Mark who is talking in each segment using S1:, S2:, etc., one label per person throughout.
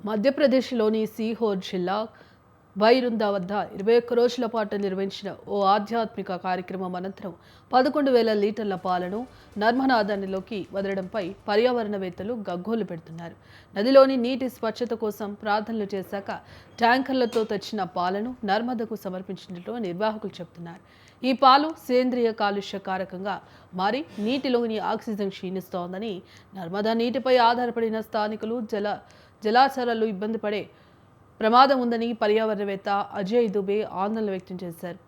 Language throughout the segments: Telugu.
S1: మధ్యప్రదేశ్లోని సీహోర్ జిల్లా బైరుందా వద్ద 21 రోజుల పాటు నిర్వహించిన ఓ ఆధ్యాత్మిక కార్యక్రమం అనంతరం 11,000 లీటర్ల పాలను నర్మదా నదిలోకి వదలడంపై పర్యావరణవేత్తలు గగ్గోలు పెడుతున్నారు. నదిలోని నీటి స్వచ్ఛత కోసం ప్రార్థనలు చేశాక ట్యాంకర్లతో తెచ్చిన పాలను నర్మదకు సమర్పించినట్లు నిర్వాహకులు చెబుతున్నారు. ఈ పాలు సేంద్రియ కాలుష్య కారకంగా మారి నీటిలోని ఆక్సిజన్ క్షీణిస్తోందని, నర్మదా నీటిపై ఆధారపడిన స్థానికులు జలాశయాలు ఇబ్బంది పడే ప్రమాదం ఉందని పర్యావరణవేత్త అజయ్ దుబే ఆందోళన వ్యక్తం చేశారు.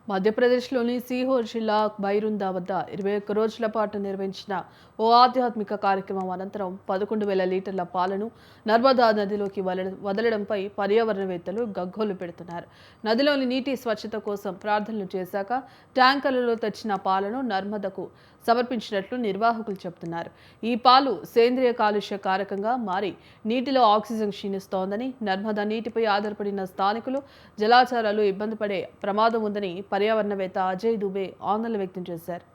S1: మధ్యప్రదేశ్లోని సీహోర్ జిల్లా బైరుందా వద్ద 21 రోజుల పాటు నిర్వహించిన ఓ ఆధ్యాత్మిక కార్యక్రమం అనంతరం 11,000 లీటర్ల పాలను నర్మదా నదిలోకి వదలడంపై పర్యావరణవేత్తలు గగ్గోలు పెడుతున్నారు. నదిలోని నీటి స్వచ్ఛత కోసం ప్రార్థనలు చేశాక ట్యాంకర్లలో తెచ్చిన పాలను నర్మదకు సమర్పించినట్లు నిర్వాహకులు చెబుతున్నారు. ఈ పాలు సేంద్రియ కాలుష్య కారకంగా మారి నీటిలో ఆక్సిజన్ క్షీణిస్తోందని, నర్మదా నీటిపై ఆధారపడిన స్థానికులు జలాశయాలు ఇబ్బంది పడే ప్రమాదం ఉందని పర్యావరణవేత్త అజయ్ దుబే ఆందోళన వ్యక్తం చేశారు.